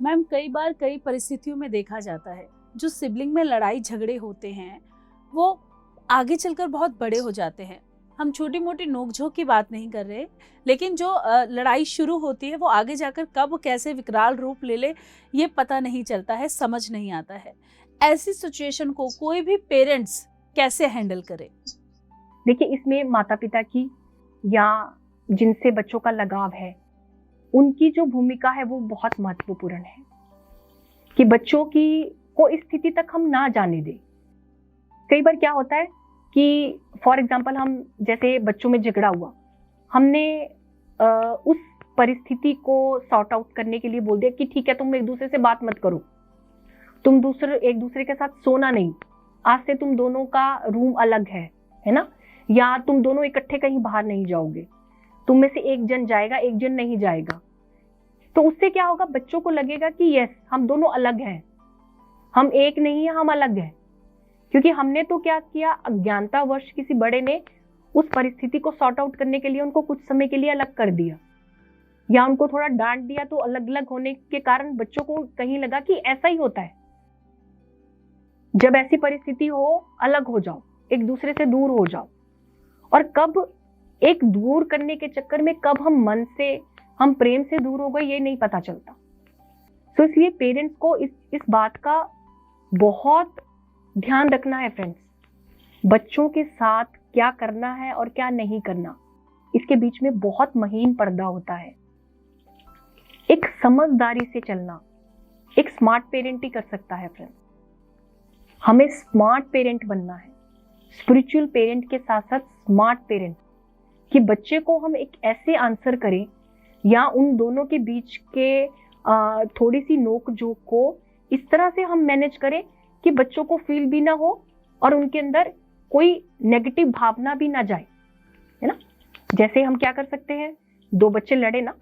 Ma'am, कई बार कई परिस्थितियों में देखा जाता है जो सिबलिंग में लड़ाई झगड़े होते हैं वो आगे चलकर बहुत बड़े हो जाते हैं। हम छोटी मोटी नोकझोंक की बात नहीं कर रहे, लेकिन जो लड़ाई शुरू होती है वो आगे जाकर कब कैसे विकराल रूप ले ले ये पता नहीं चलता है, समझ नहीं आता है। ऐसी सिचुएशन को कोई भी पेरेंट्स कैसे हैंडल करे? देखिए, इसमें माता पिता की या जिनसे बच्चों का लगाव है उनकी जो भूमिका है वो बहुत महत्वपूर्ण है कि बच्चों की को इस स्थिति तक हम ना जाने दें। कई बार क्या होता है कि फॉर एग्जाम्पल हम जैसे बच्चों में झगड़ा हुआ, हमने उस परिस्थिति को सॉर्ट आउट करने के लिए बोल दिया कि ठीक है, तुम एक दूसरे से बात मत करो, तुम एक दूसरे के साथ सोना नहीं, आज से तुम दोनों का रूम अलग है ना, या तुम दोनों इकट्ठे कहीं बाहर नहीं जाओगे, तुम में से एक जन जाएगा एक जन नहीं जाएगा। तो उससे क्या होगा, बच्चों को लगेगा कि यस, हम दोनों अलग हैं, हम एक नहीं है, हम अलग हैं। क्योंकि हमने तो क्या किया, अज्ञानतावश किसी बड़े ने उस परिस्थिति को सॉर्ट आउट करने के लिए उनको कुछ समय के लिए अलग कर दिया या उनको थोड़ा डांट दिया। तो अलग अलग होने के कारण बच्चों को कहीं लगा कि ऐसा ही होता है, जब ऐसी परिस्थिति हो अलग हो जाओ, एक दूसरे से दूर हो जाओ। और कब एक दूर करने के चक्कर में कब हम मन से, हम प्रेम से दूर हो गए ये नहीं पता चलता। तो इसलिए पेरेंट्स को इस बात का बहुत ध्यान रखना है फ्रेंड्स, बच्चों के साथ क्या करना है और क्या नहीं करना, इसके बीच में बहुत महीन पर्दा होता है। एक समझदारी से चलना एक स्मार्ट पेरेंट ही कर सकता है फ्रेंड्स। हमें स्मार्ट पेरेंट बनना है, स्पिरिचुअल पेरेंट के साथ साथ स्मार्ट पेरेंट, कि बच्चे को हम एक ऐसे आंसर करें या उन दोनों के बीच के थोड़ी सी नोक झोंक को इस तरह से हम मैनेज करें कि बच्चों को फील भी ना हो और उनके अंदर कोई नेगेटिव भावना भी ना जाए, है ना। जैसे हम क्या कर सकते हैं, दो बच्चे लड़े ना,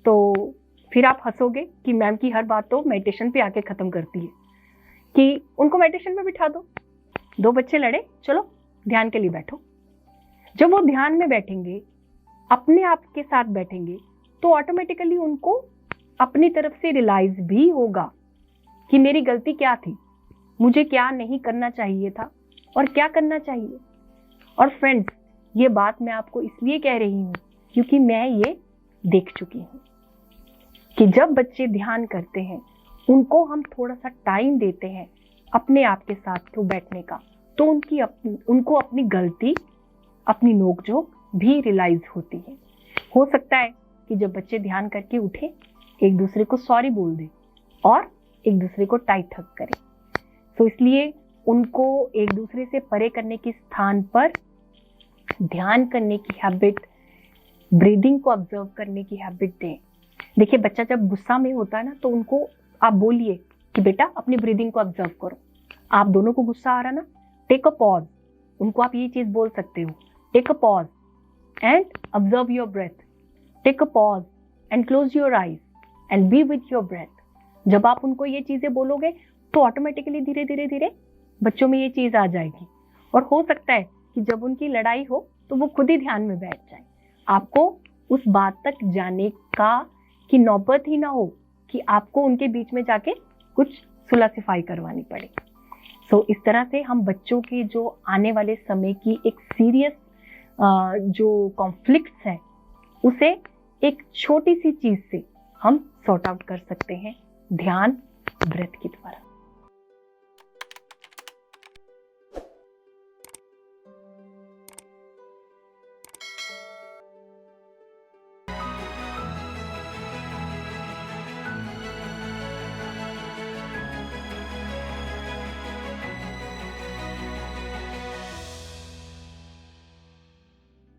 तो फिर आप हंसोगे कि मैम की हर बात तो मेडिटेशन पे आके खत्म करती है, कि उनको मेडिटेशन में बिठा दो, दो बच्चे लड़े, चलो ध्यान के लिए बैठो। जब वो ध्यान में बैठेंगे, अपने आप के साथ बैठेंगे, तो ऑटोमेटिकली उनको अपनी तरफ से रियलाइज भी होगा कि मेरी गलती क्या थी, मुझे क्या नहीं करना चाहिए था और क्या करना चाहिए। और फ्रेंड्स, ये बात मैं आपको इसलिए कह रही हूँ क्योंकि मैं ये देख चुकी हूँ कि जब बच्चे ध्यान करते हैं, उनको हम थोड़ा सा टाइम देते हैं अपने आप के साथ तो बैठने का, तो उनको अपनी गलती, अपनी नोकझोंक भी रियलाइज होती है। हो सकता है कि जब बच्चे ध्यान करके उठे, एक दूसरे को सॉरी बोल दे और एक दूसरे को टाइट हग करें। तो इसलिए उनको एक दूसरे से परे करने के स्थान पर ध्यान करने की हैबिट, ब्रीदिंग को ऑब्जर्व करने की हैबिट दें। देखिए, बच्चा जब गुस्सा में होता है ना, तो उनको आप बोलिए कि बेटा अपनी ब्रीदिंग को ऑब्जर्व करो। आप दोनों को गुस्सा आ रहा ना, टेक अ पॉज, उनको आप ये चीज बोल सकते हो, take a pause and observe your breath, take a pause and close your eyes and be with your breath. जब आप उनको ये चीजें बोलोगे तो ऑटोमेटिकली धीरे धीरे धीरे बच्चों में ये चीज आ जाएगी। और हो सकता है कि जब उनकी लड़ाई हो तो वो खुद ही ध्यान में बैठ जाए, आपको उस बात तक जाने का कि नौबत ही ना हो कि आपको उनके बीच में जाके कुछ सुलह सिफाई करवानी पड़े। सो इस तरह से हम बच्चों के जो आने वाले समय की एक सीरियस जो कॉन्फ्लिक्ट्स है उसे एक छोटी सी चीज से हम सॉर्ट आउट कर सकते हैं, ध्यान, ब्रेथ के द्वारा।